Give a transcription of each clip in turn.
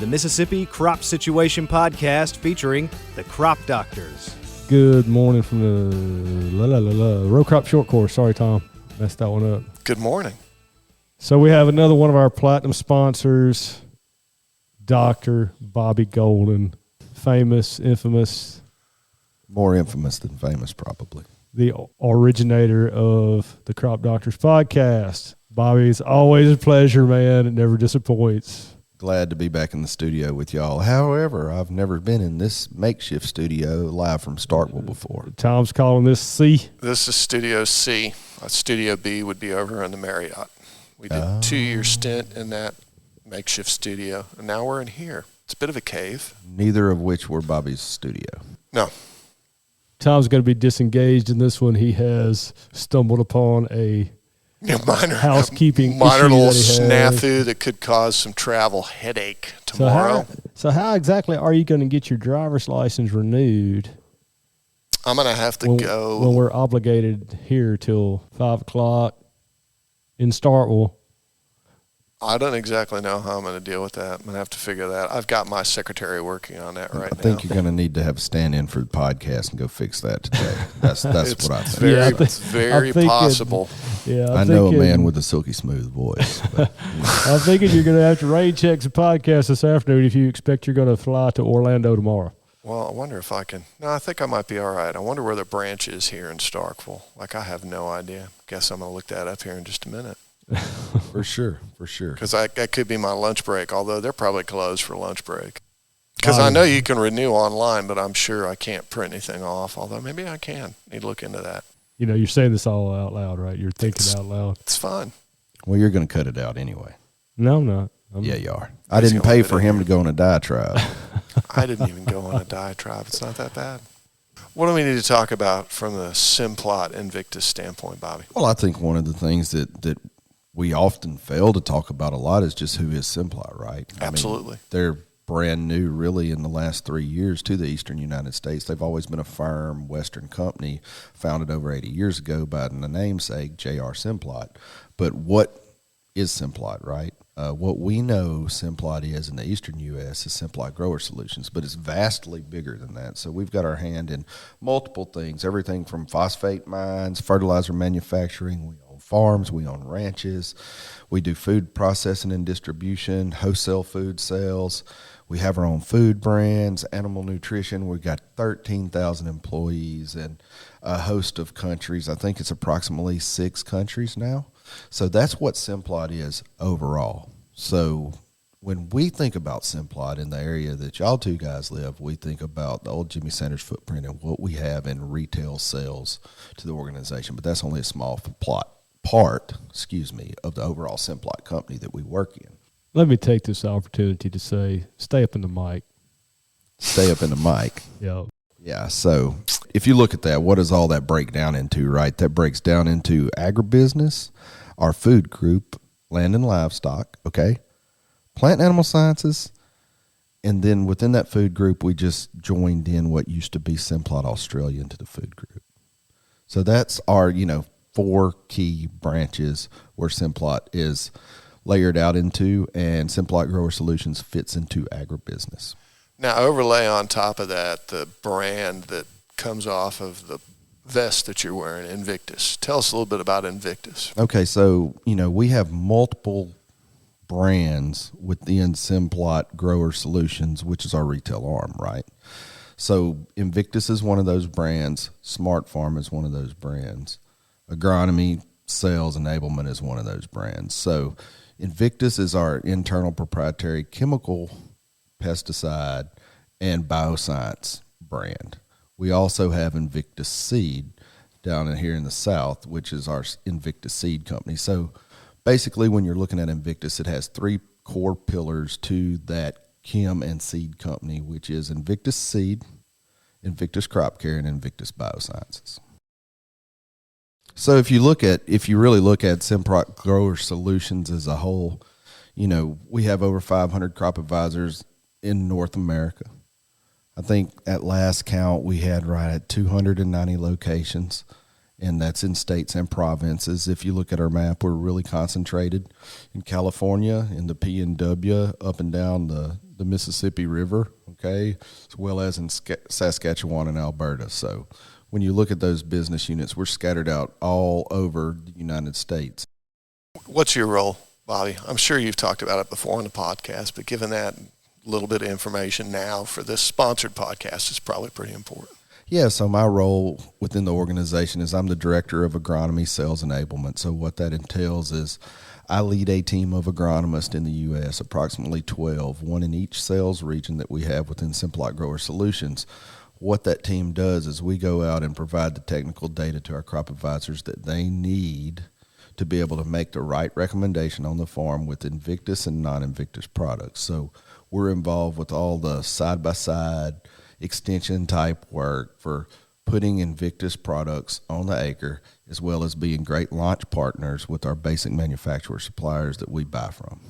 the Mississippi Crop Situation Podcast featuring the Crop Doctors. Good morning from the row crop short course. Sorry, Tom. Messed that one up. Good morning. So we have another one of our platinum sponsors, Dr. Bobby Golden, famous, infamous. More infamous than famous, probably. The originator of the Crop Doctors podcast. Bobby, it's always a pleasure, man. It never disappoints. Glad to be back in the studio with y'all. However, I've never been in this makeshift studio live from Starkville before. Tom's calling this C. This is Studio C. Studio B would be over in the Marriott. We did a 2-year stint in that makeshift studio, and now we're in here. It's a bit of a cave. Neither of which were Bobby's studio. No. Tom's going to be disengaged in this one. He has stumbled upon a housekeeping minor little issue snafu that could cause some travel headache tomorrow. So how exactly are you going to get your driver's license renewed? I'm going to have to go. When we're obligated here till 5 o'clock in Starkville. I don't exactly know how I'm going to deal with that. I'm going to have to figure that out. I've got my secretary working on that right now. I think you're going to need to have a stand-in for the podcast and go fix that today. That's what I think. It's very possible. I know a man with a silky smooth voice. But, I'm thinking you're going to have to rain check some podcast this afternoon if you expect you're going to fly to Orlando tomorrow. Well, I wonder if I can. No, I think I might be all right. I wonder where the branch is here in Starkville. I have no idea. Guess I'm going to look that up here in just a minute. For sure. Because that could be my lunch break, although they're probably closed for lunch break. Because I know you can renew online, but I'm sure I can't print anything off, although maybe I can. Need to look into that. You know, you're saying this all out loud, right? You're thinking out loud. It's fun. Well, you're going to cut it out anyway. No, I'm not. Yeah, you are. I didn't pay for him to go on a diatribe. I didn't even go on a diatribe. It's not that bad. What do we need to talk about from the Simplot Invictus standpoint, Bobby? Well, I think one of the things that we often fail to talk about a lot is just who is Simplot, right? Absolutely. I mean, they're brand new really in the last 3 years to the eastern United States. They've always been a firm Western company founded over 80 years ago by the namesake J.R. Simplot. But what is Simplot, right? What we know Simplot is in the eastern U.S. is Simplot Grower Solutions, but it's vastly bigger than that. So we've got our hand in multiple things, everything from phosphate mines, fertilizer manufacturing. We own farms, we own ranches. We do food processing and distribution, wholesale food sales. We have our own food brands, animal nutrition. We've got 13,000 employees in a host of countries. I think it's approximately 6 countries now. So that's what Simplot is overall. So when we think about Simplot in the area that y'all two guys live, we think about the old Jimmy Sanders footprint and what we have in retail sales to the organization. But that's only a small part of the overall Simplot company that we work in. Let me take this opportunity to say, stay up in the mic. Stay up in the mic. Yep. Yeah, so if you look at that, what does all that break down into, right? That breaks down into agribusiness, our food group, land and livestock, okay, plant and animal sciences, and then within that food group, we just joined in what used to be Simplot Australia into the food group. So that's our, 4 key branches where Simplot is layered out into, and Simplot Grower Solutions fits into agribusiness. Now, overlay on top of that the brand that comes off of the vest that you're wearing, Invictus. Tell us a little bit about Invictus. Okay, so, we have multiple brands within Simplot Grower Solutions, which is our retail arm, right? So Invictus is one of those brands. Smart Farm is one of those brands. Agronomy Sales Enablement is one of those brands. So Invictus is our internal proprietary chemical pesticide and bioscience brand. We also have Invictus Seed down in here in the South, which is our Invictus Seed company. So basically when you're looking at Invictus, it has 3 core pillars to that chem and seed company, which is Invictus Seed, Invictus Crop Care, and Invictus Biosciences. So if you really look at Simplot Grower Solutions as a whole, we have over 500 crop advisors in North America. I think at last count we had right at 290 locations, and that's in states and provinces. If you look at our map, we're really concentrated in California, in the PNW, up and down the Mississippi River, okay, as well as in Saskatchewan and Alberta. So when you look at those business units, we're scattered out all over the United States. What's your role, Bobby? I'm sure you've talked about it before on the podcast, but given that little bit of information now for this sponsored podcast is probably pretty important. Yeah, so my role within the organization is I'm the director of agronomy sales enablement. So what that entails is I lead a team of agronomists in the U.S., approximately 12, one in each sales region that we have within Simplot Grower Solutions. What that team does is we go out and provide the technical data to our crop advisors that they need to be able to make the right recommendation on the farm with Invictus and non-Invictus products. So we're involved with all the side-by-side extension type work for putting Invictus products on the acre, as well as being great launch partners with our basic manufacturer suppliers that we buy from.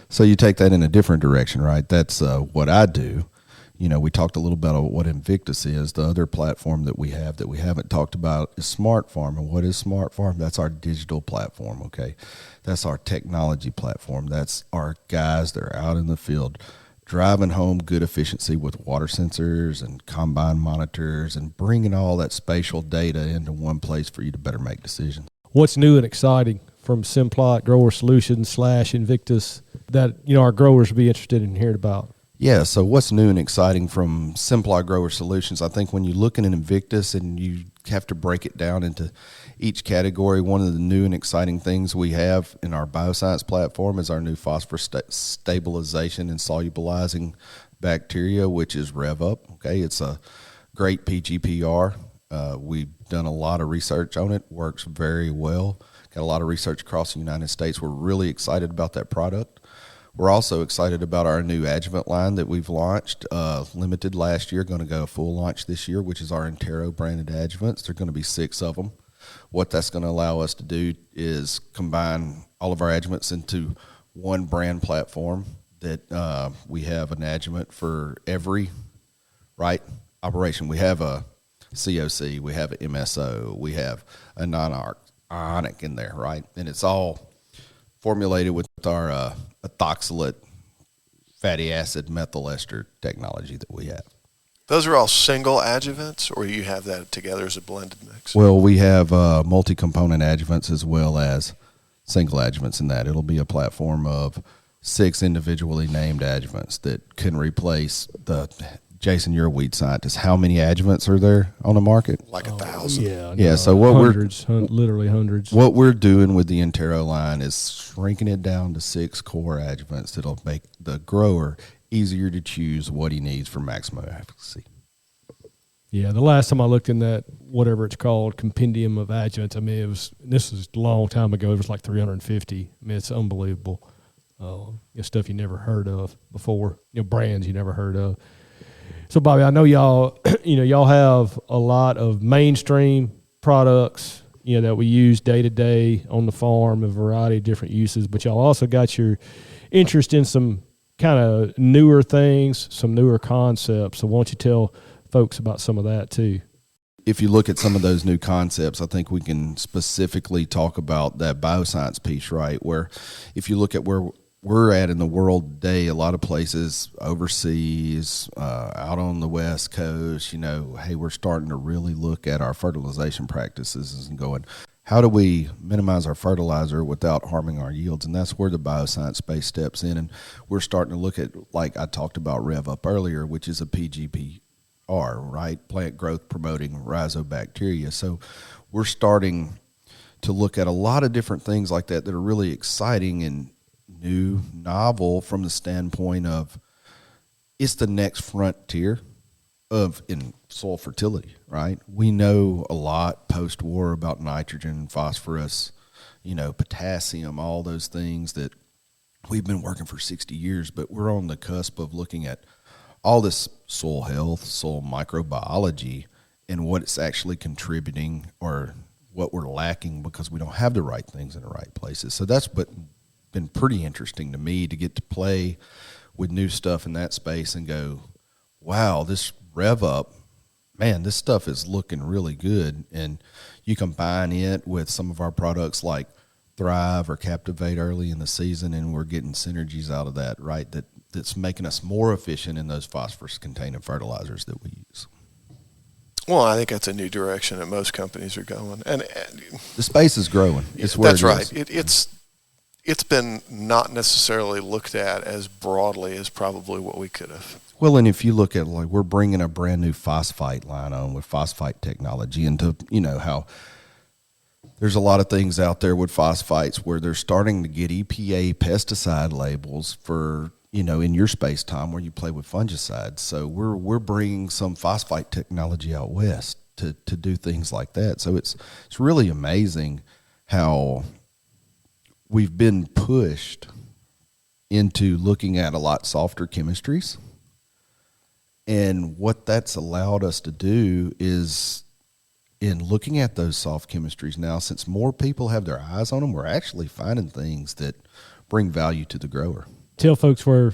So you take that in a different direction, right? That's what I do. You know, we talked a little bit about what Invictus is. The other platform that we haven't talked about is Smart Farm. And what is Smart Farm? That's our digital platform, okay? That's our technology platform. That's our guys that are out in the field driving home good efficiency with water sensors and combine monitors and bringing all that spatial data into one place for you to better make decisions. What's new and exciting from Simplot Grower Solutions / Invictus that, you know, our growers would be interested in hearing about? Yeah, so what's new and exciting from Simplot Grower Solutions? I think when you look at an Invictus and you have to break it down into each category, one of the new and exciting things we have in our bioscience platform is our new phosphorus stabilization and solubilizing bacteria, which is RevUp. Okay, it's a great PGPR. We've done a lot of research on it. Works very well. Got a lot of research across the United States. We're really excited about that product. We're also excited about our new adjuvant line that we've launched, limited last year, going to go full launch this year, which is our Intero branded adjuvants. There are going to be 6 of them. What that's going to allow us to do is combine all of our adjuvants into one brand platform that we have an adjuvant for every operation. We have a COC, we have an MSO, we have a non-ionic in there, right? And it's all formulated with our ethoxylate fatty acid methyl ester technology that we have. Those are all single adjuvants, or you have that together as a blended mix? Well, we have multi-component adjuvants as well as single adjuvants in that. It'll be a platform of 6 individually named adjuvants that can replace the Jason, you're a weed scientist. How many adjuvants are there on the market? Like 1,000. Yeah. Yeah. No, So what literally hundreds. What we're doing with the Intero line is shrinking it down to 6 core adjuvants that'll make the grower easier to choose what he needs for maximum efficacy. Yeah, the last time I looked in that, whatever it's called, compendium of adjuvants, I mean, this was a long time ago. It was like 350. I mean, it's unbelievable. Stuff you never heard of before, brands you never heard of. So, Bobby, I know y'all, y'all have a lot of mainstream products, that we use day to day on the farm, a variety of different uses, but y'all also got your interest in some kind of newer things, some newer concepts. So why don't you tell folks about some of that too? If you look at some of those new concepts, I think we can specifically talk about that bioscience piece, right? Where if you look at where we're at in the world today, a lot of places overseas, out on the West Coast, hey, we're starting to really look at our fertilization practices and going, how do we minimize our fertilizer without harming our yields? And that's where the bioscience space steps in. And we're starting to look at, like I talked about RevUp earlier, which is a PGPR, right? Plant growth promoting rhizobacteria. So we're starting to look at a lot of different things like that are really exciting and new, novel from the standpoint of it's the next frontier in soil fertility, right? We know a lot post-war about nitrogen, phosphorus, potassium, all those things that we've been working for 60 years, but we're on the cusp of looking at all this soil health, soil microbiology, and what it's actually contributing or what we're lacking because we don't have the right things in the right places. So that's been pretty interesting to me to get to play with new stuff in that space and go, wow, this RevUp, man, this stuff is looking really good. And you combine it with some of our products like Thrive or Captivate early in the season, and we're getting synergies out of that, right? That that's making us more efficient in those phosphorus-containing fertilizers that we use. Well, I think that's a new direction that most companies are going, and The space is growing. It's where that's it right. is. It's been not necessarily looked at as broadly as probably what we could have. Well, and if you look at, like, we're bringing a brand new phosphite line on with phosphite technology into, how there's a lot of things out there with phosphites where they're starting to get EPA pesticide labels for, in your space time where you play with fungicides. So we're bringing some phosphite technology out west to do things like that. So it's really amazing how we've been pushed into looking at a lot softer chemistries. And what that's allowed us to do is, in looking at those soft chemistries now, since more people have their eyes on them, we're actually finding things that bring value to the grower. Tell folks where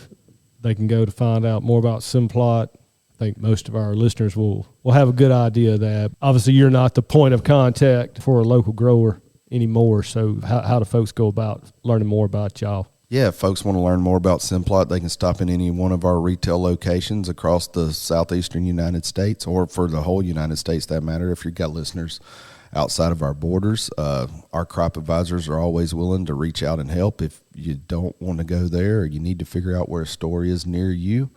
they can go to find out more about Simplot. I think most of our listeners will have a good idea of that. Obviously, you're not the point of contact for a local grower anymore, so how do folks go about learning more about y'all? Yeah, if folks want to learn more about Simplot, they can stop in any one of our retail locations across the southeastern United States, or for the whole United States, that matter. If you've got listeners outside of our borders, our crop advisors are always willing to reach out and help. If you don't want to go there, or you need to figure out where a store is near you,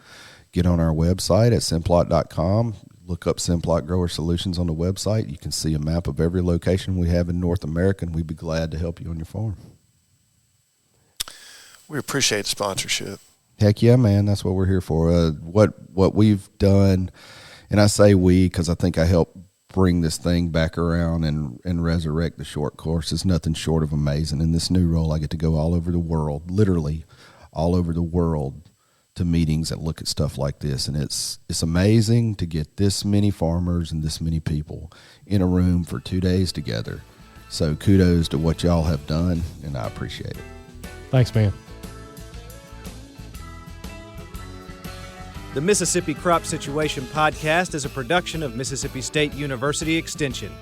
get on our website at simplot.com. Look up Simplot Grower Solutions on the website. You can see a map of every location we have in North America, and we'd be glad to help you on your farm. We appreciate sponsorship. Heck yeah, man. That's what we're here for. What we've done, and I say we because I think I helped bring this thing back around and resurrect the short course, is nothing short of amazing. In this new role, I get to go all over the world, literally all over the world, to meetings that look at stuff like this. And it's amazing to get this many farmers and this many people in a room for 2 days together. So kudos to what y'all have done, and I appreciate it. Thanks, man. The Mississippi Crop Situation Podcast is a production of Mississippi State University Extension.